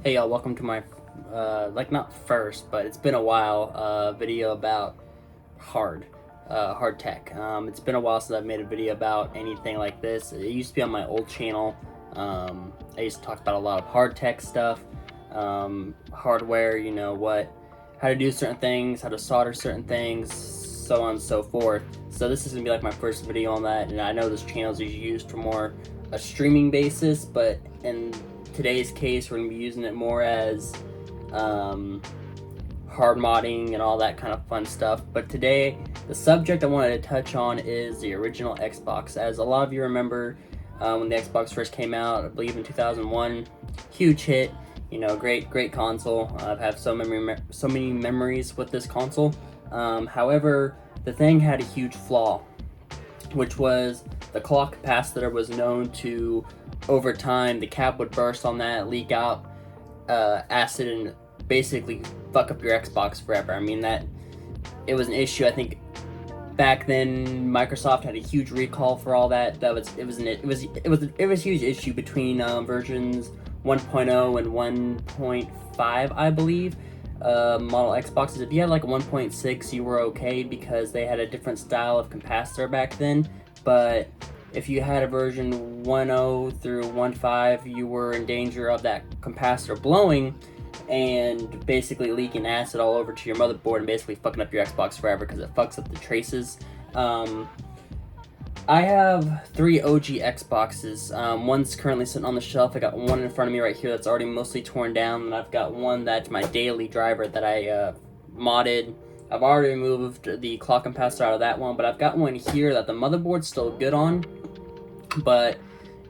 Hey y'all, welcome to my, like not first, but it's been a while, video about hard tech. It's been a while since I've made a video about anything like this. It used to be on my old channel. I used to talk about a lot of hard tech stuff, hardware, how to do certain things, how to solder certain things, so on and so forth. So this is gonna be like my first video on that, and I know this channel is used for more a streaming basis, but in today's case, we're going to be using it more as hard modding and all that kind of fun stuff. But today, the subject I wanted to touch on is the original Xbox. As a lot of you remember, when the Xbox first came out, I believe in 2001, huge hit. Great console. I've had so many memories with this console. However, the thing had a huge flaw, which was the clock capacitor was known to, over time, the cap would burst on that, leak out acid, and basically fuck up your Xbox forever. I mean, that it was an issue. I think back then Microsoft had a huge recall for all that. It was a huge issue between versions 1.0 and 1.5, I believe. Model Xboxes. If you had like a 1.6, you were okay because they had a different style of capacitor back then. But if you had a version 1.0 through 1.5, you were in danger of that capacitor blowing and basically leaking acid all over to your motherboard and basically fucking up your Xbox forever because it fucks up the traces. I have 3 OG Xboxes. One's currently sitting on the shelf. I got one in front of me right here that's already mostly torn down, and I've got one that's my daily driver that I modded. I've already removed the clock capacitor out of that one, but I've got one here that the motherboard's still good on, but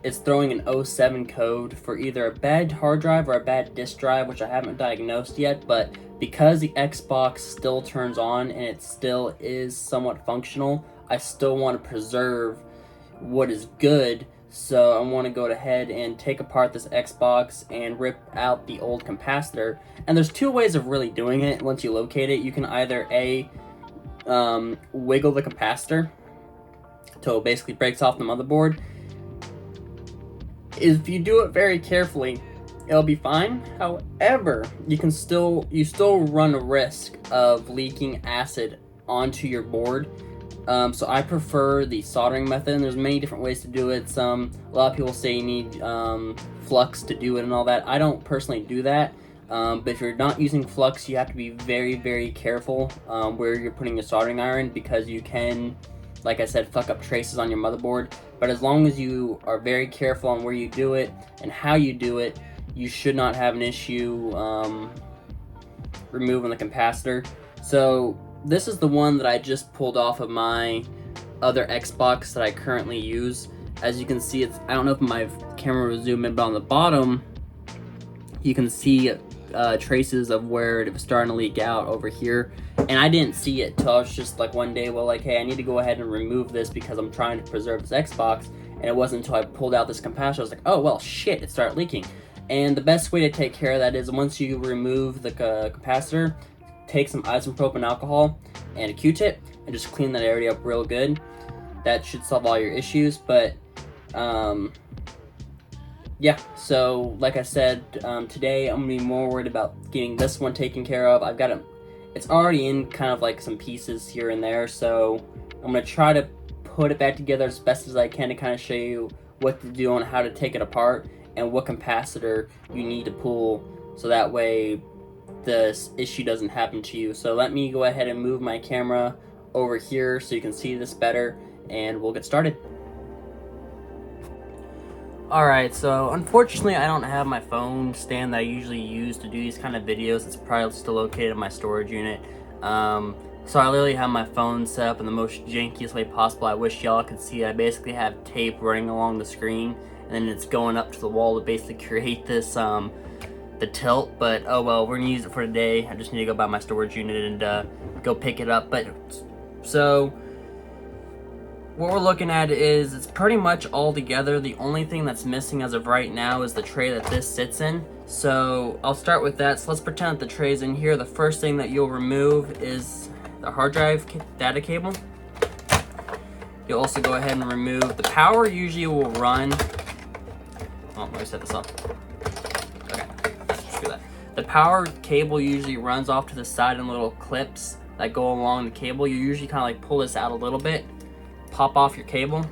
it's throwing an 07 code for either a bad hard drive or a bad disk drive, which I haven't diagnosed yet. But because the Xbox still turns on and it still is somewhat functional, I still want to preserve what is good. So I want to go ahead and take apart this Xbox and rip out the old capacitor. And there's 2 ways of really doing it. Once you locate it, you can either wiggle the capacitor till it basically breaks off the motherboard. If you do it very carefully, it'll be fine. However, you still run a risk of leaking acid onto your board. So I prefer the soldering method, and there's many different ways to do it. A lot of people say you need flux to do it and all that. I don't personally do that, but if you're not using flux, you have to be very, very careful where you're putting your soldering iron, because you can, like I said, fuck up traces on your motherboard. But as long as you are very careful on where you do it and how you do it, you should not have an issue removing the capacitor. So this is the one that I just pulled off of my other Xbox that I currently use. As you can see, I don't know if my camera will zoom in, but on the bottom, you can see traces of where it was starting to leak out over here. And I didn't see it till I was just like one day, well, like, hey, I need to go ahead and remove this because I'm trying to preserve this Xbox. And it wasn't until I pulled out this capacitor, I was like, oh, well, shit, it started leaking. And the best way to take care of that is once you remove the capacitor, take some isopropyl alcohol and a Q-tip and just clean that area up real good. That should solve all your issues. But yeah, so like I said, today I'm gonna be more worried about getting this one taken care of. I've got it's already in kind of like some pieces here and there, so I'm gonna try to put it back together as best as I can to kind of show you what to do and how to take it apart and what capacitor you need to pull, so that way this issue doesn't happen to you. So let me go ahead and move my camera over here so you can see this better, and we'll get started. Alright, so unfortunately I don't have my phone stand that I usually use to do these kind of videos. It's probably still located in my storage unit. So I literally have my phone set up in the most jankiest way possible. I wish y'all could see. I basically have tape running along the screen, and then it's going up to the wall to basically create this the tilt. But oh well, we're gonna use it for today. I just need to go by my storage unit and go pick it up. But so what we're looking at is it's pretty much all together. The only thing that's missing as of right now is the tray that this sits in. So I'll start with that. So let's pretend that the tray's in here. The first thing that you'll remove is the hard drive data cable. You'll also go ahead and remove the power. Usually will run. Oh, let me set this up. Okay, that's good. The power cable usually runs off to the side in little clips that go along the cable. You usually kind of like pull this out a little bit, pop off your cable,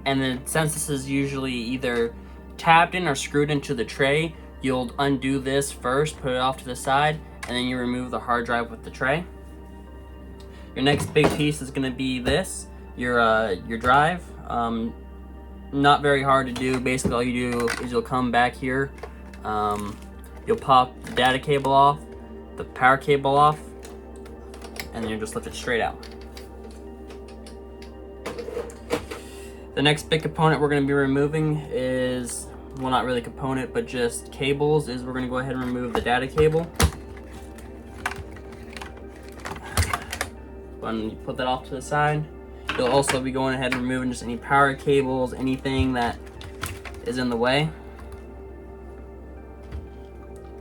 and then since this is usually either tapped in or screwed into the tray, you'll undo this first, put it off to the side, and then you remove the hard drive with the tray. Your next big piece is going to be this, your drive. Not very hard to do. Basically all you do is you'll come back here, you'll pop the data cable off, the power cable off, and then you just lift it straight out. The next big component we're going to be removing is, well, not really component, but just cables, is we're going to go ahead and remove the data cable. When you put that off to the side, you'll also be going ahead and removing just any power cables, anything that is in the way.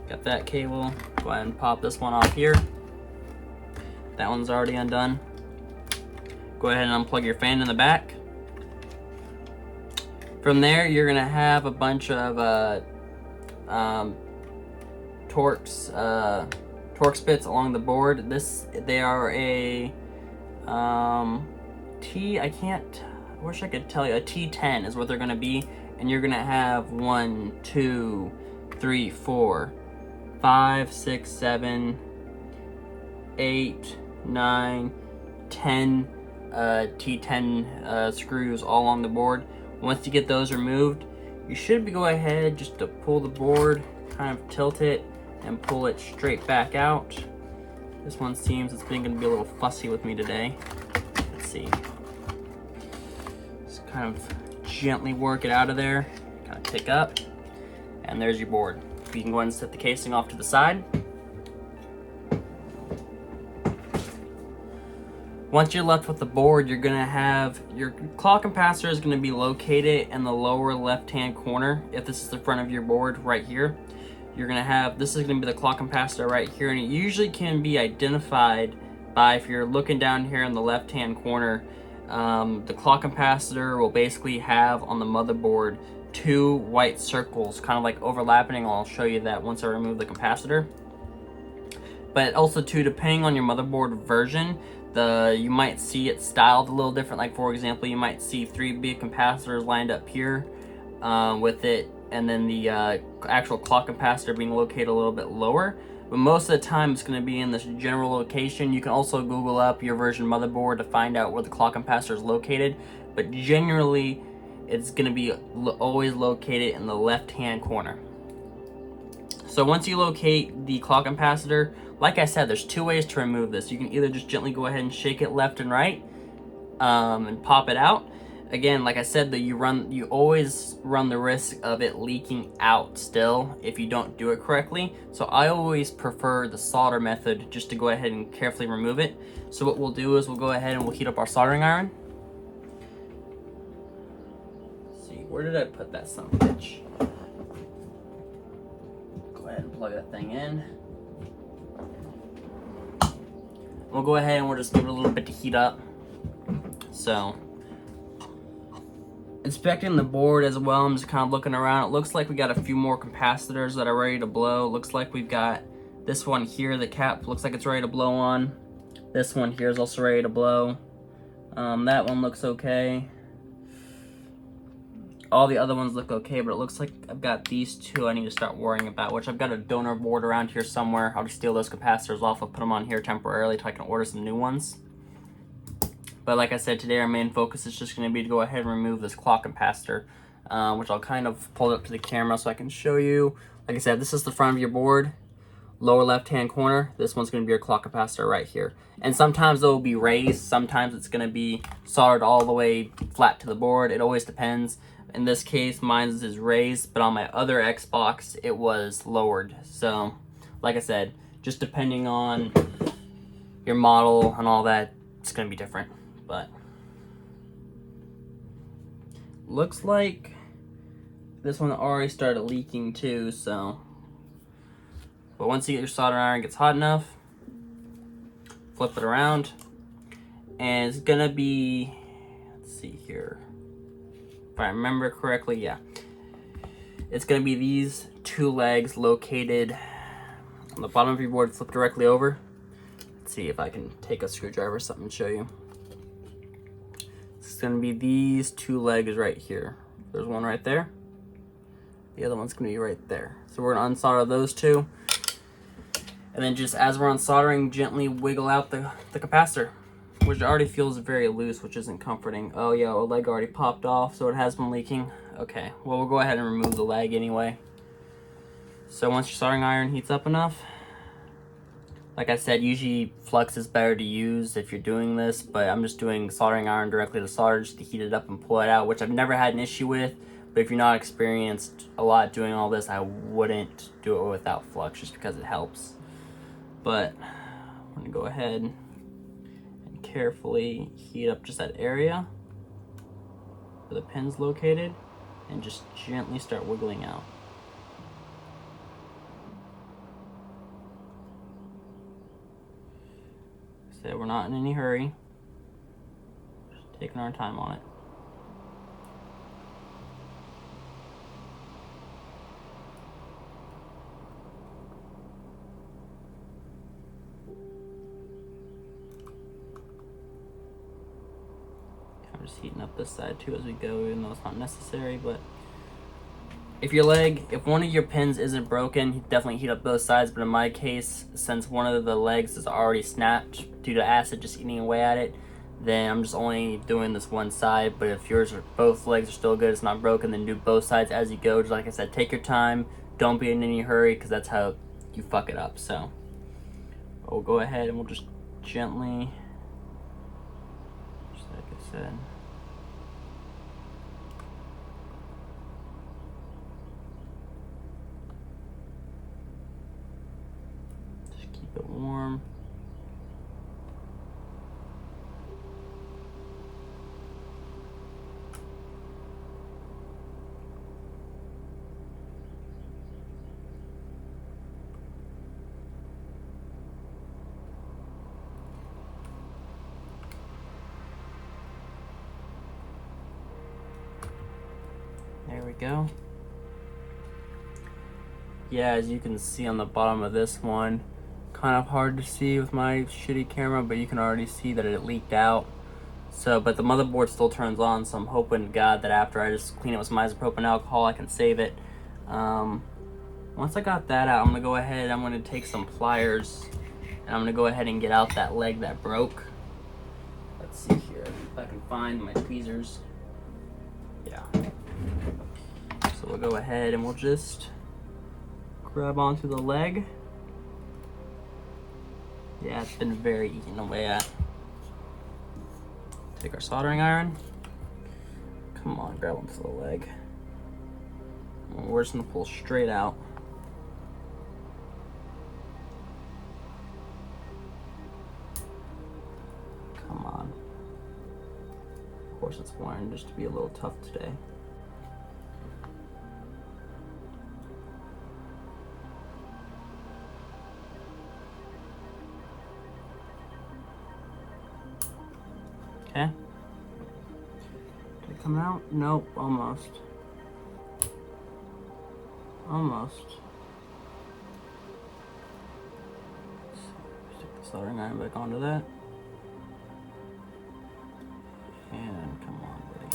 Got that cable. Go ahead and pop this one off here. That one's already undone. Go ahead and unplug your fan in the back. From there, you're gonna have a bunch of torque spits along the board. They are a I wish I could tell you, a T10 is what they're gonna be, and you're gonna have 1, 2, 3, 4, 5, 6, 7, 8, 9, 10 T10 screws all along the board. Once you get those removed, you should go ahead just to pull the board, kind of tilt it, and pull it straight back out. This one seems it's going to be a little fussy with me today. Let's see. Just kind of gently work it out of there, kind of pick up, and there's your board. You can go ahead and set the casing off to the side. Once you're left with the board, you're gonna have your clock capacitor is gonna be located in the lower left-hand corner. If this is the front of your board right here, you're gonna have, this is gonna be the clock capacitor right here, and it usually can be identified by, if you're looking down here in the left-hand corner, the clock capacitor will basically have on the motherboard 2 white circles, kind of like overlapping. I'll show you that once I remove the capacitor. But also too, depending on your motherboard version, you might see it styled a little different. Like for example, you might see 3 big capacitors lined up here with it, and then the actual clock capacitor being located a little bit lower. But most of the time it's going to be in this general location. You can also Google up your version motherboard to find out where the clock capacitor is located, but generally it's going to be always located in the left-hand corner. So once you locate the clock capacitor, like I said, there's 2 ways to remove this. You can either just gently go ahead and shake it left and right and pop it out. Again, like I said, that you always run the risk of it leaking out still if you don't do it correctly. So I always prefer the solder method, just to go ahead and carefully remove it. So what we'll do is we'll go ahead and we'll heat up our soldering iron. Let's see, where did I put that son of a bitch? Go ahead and plug that thing in. We'll go ahead and we'll just give it a little bit to heat up. So, inspecting the board as well, I'm just kind of looking around. It looks like we got a few more capacitors that are ready to blow. It looks like we've got this one here, the cap looks like it's ready to blow on. This one here is also ready to blow. That one looks okay. All the other ones look okay, but it looks like I've got these 2 I need to start worrying about, which I've got a donor board around here somewhere. I'll just steal those capacitors off. I'll put them on here temporarily until I can order some new ones. But like I said, today our main focus is just going to be to go ahead and remove this clock capacitor, which I'll kind of pull it up to the camera so I can show you. Like I said, this is the front of your board, lower left-hand corner. This one's going to be your clock capacitor right here. And sometimes it will be raised. Sometimes it's going to be soldered all the way flat to the board. It always depends. In this case, mine is raised, but on my other Xbox, it was lowered. So, like I said, just depending on your model and all that, it's going to be different. But looks like this one already started leaking too, so. But once you get your soldering iron gets hot enough, flip it around, and it's going to be, let's see here. If I remember correctly, yeah. It's going to be these 2 legs located On the bottom of your board, flip directly over. Let's see if I can take a screwdriver or something to show you. It's gonna be these two legs right here. There's one right there. The other one's gonna be right there. So we're gonna unsolder those two. And then just as we're unsoldering, gently wiggle out the capacitor, which already feels very loose, which isn't comforting. Oh yeah, a leg already popped off, so it has been leaking. Okay, well we'll go ahead and remove the leg anyway. So once your soldering iron heats up enough, like I said, usually flux is better to use if you're doing this, but I'm just doing soldering iron directly to solder just to heat it up and pull it out, which I've never had an issue with. But if you're not experienced a lot doing all this, I wouldn't do it without flux just because it helps. But I'm gonna go ahead and carefully heat up just that area where the pin's located and just gently start wiggling out. So we're not in any hurry, just taking our time on it. I'm just heating up this side too as we go, even though it's not necessary. But if one of your pins isn't broken, definitely heat up both sides. But in my case, since one of the legs is already snapped due to acid just eating away at it, then I'm just only doing this one side. But if both legs are still good, it's not broken, then do both sides as you go. Just like I said, take your time. Don't be in any hurry, because that's how you fuck it up. So we'll go ahead and we'll just gently, just like I said, keep it warm. There we go. Yeah, as you can see on the bottom of this one, kind of hard to see with my shitty camera, but you can already see that it leaked out. So, but the motherboard still turns on, so I'm hoping to God that after I just clean it with some isopropyl alcohol, I can save it. Once I got that out, I'm gonna go ahead, I'm gonna take some pliers, and I'm gonna go ahead and get out that leg that broke. Let's see here, if I can find my tweezers. Yeah. So we'll go ahead and we'll just grab onto the leg. Yeah, it's been very eaten away at. Take our soldering iron. Come on, grab onto the leg. We're just gonna pull straight out. Come on. Of course it's wiring just to be a little tough today. Okay. Did it come out? Nope, almost. Almost. Stick the soldering iron back onto that. And come on, buddy.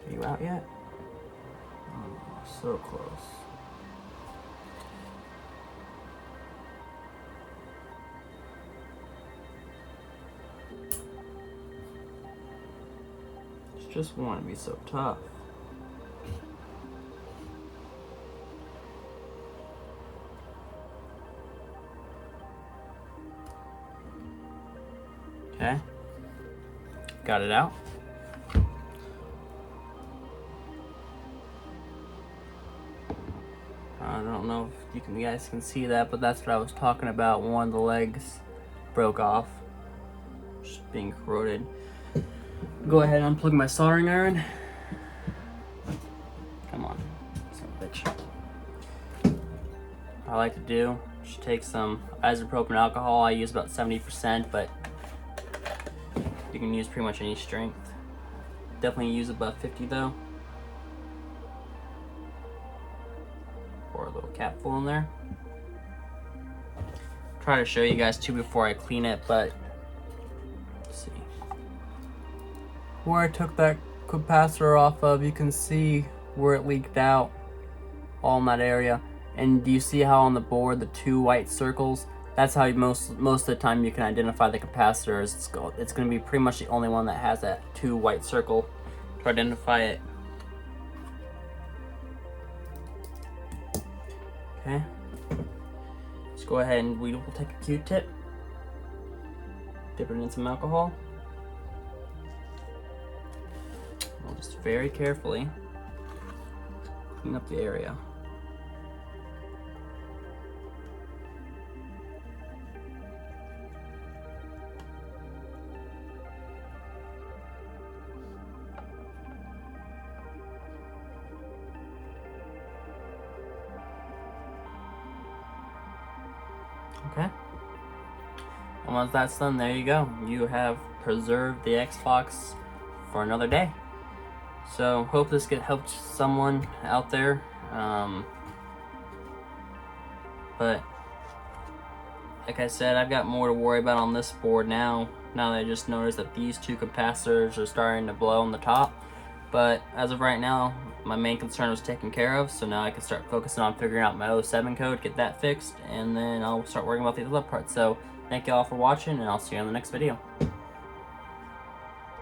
Are you out yet? Oh, so close. Just want to be so tough. Okay. Got it out. I don't know if you guys can see that, but that's what I was talking about. One of the legs broke off, just being corroded. Go ahead and unplug my soldering iron. Come on, son of a bitch. I like to do, just take some isopropyl alcohol. I use about 70%, but you can use pretty much any strength. Definitely use above 50 though. Pour a little capful in there. try to show you guys too before I clean it, but let's see. Where I took that capacitor off of, you can see where it leaked out, all in that area. And do you see how on the board the 2 white circles? That's how most of the time you can identify the capacitor. It's going to be pretty much the only one that has that 2 white circle to identify it. Okay. Let's go ahead and we'll take a Q-tip, dip it in some alcohol. We'll just very carefully clean up the area. Okay. And once that's done, there you go. You have preserved the Xbox for another day. So hope this could help someone out there. But like I said, I've got more to worry about on this board now. Now that I just noticed that these 2 capacitors are starting to blow on the top. But as of right now, my main concern was taken care of, so now I can start focusing on figuring out my 07 code, get that fixed, and then I'll start worrying about the other parts. So thank you all for watching, and I'll see you on the next video.